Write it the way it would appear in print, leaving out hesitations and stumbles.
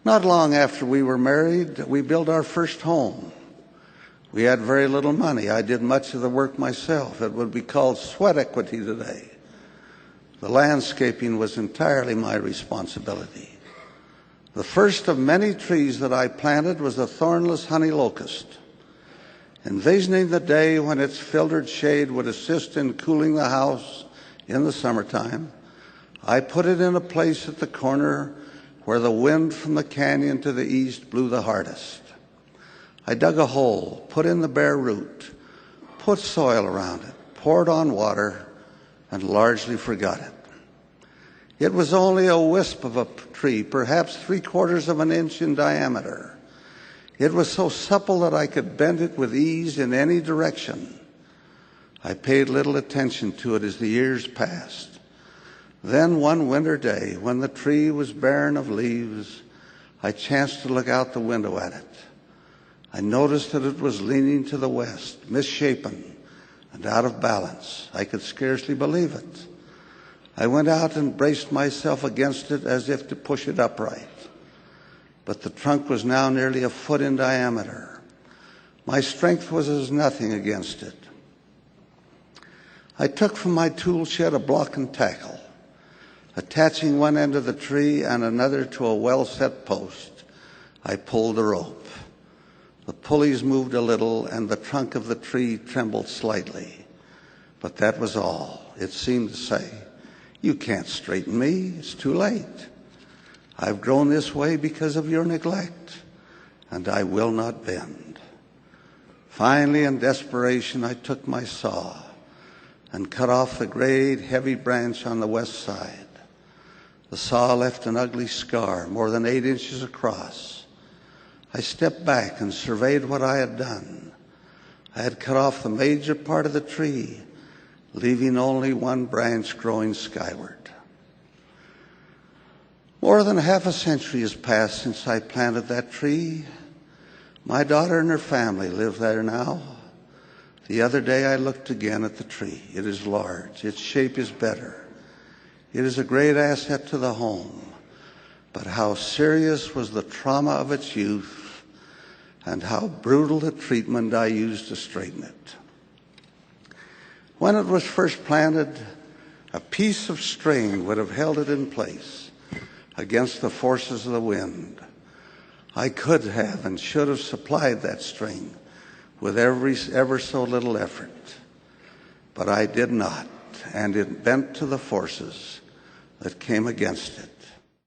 Not long after we were married, we built our first home. We had very little money. I did much of the work myself. It would be called sweat equity today. The landscaping was entirely my responsibility. The first of many trees that I planted was the thornless honey locust. Envisioning the day when its filtered shade would assist in cooling the house in the summertime, I put it in a place at the corner where the wind from the canyon to the east blew the hardest. I dug a hole, put in the bare root, put soil around it, poured on water, and largely forgot it. It was only a wisp of a tree, perhaps 3/4 of an inch in diameter. It was so supple that I could bend it with ease in any direction. I paid little attention to it as the years passed. Then one winter day, when the tree was barren of leaves, I chanced to look out the window at it. I noticed that it was leaning to the west, misshapen and out of balance. I could scarcely believe it. I went out and braced myself against it as if to push it upright. But the trunk was now nearly a foot in diameter. My strength was as nothing against it. I took from my tool shed a block and tackle. Attaching one end of the tree and another to a well-set post, I pulled the rope. The pulleys moved a little, and the trunk of the tree trembled slightly. But that was all. It seemed to say, "You can't straighten me. It's too late. I've grown this way because of your neglect, and I will not bend." Finally, in desperation, I took my saw and cut off the great, heavy branch on the west side. The saw left an ugly scar, more than 8 inches across. I stepped back and surveyed what I had done. I had cut off the major part of the tree, leaving only one branch growing skyward. More than half a century has passed since I planted that tree. My daughter and her family live there now. The other day I looked again at the tree. It is large. Its shape is better. It is a great asset to the home. But how serious was the trauma of its youth, and how brutal the treatment I used to straighten it. When it was first planted, a piece of string would have held it in place against the forces of the wind. I could have and should have supplied that string with ever so little effort. But I did not, and it bent to the forces that came against it.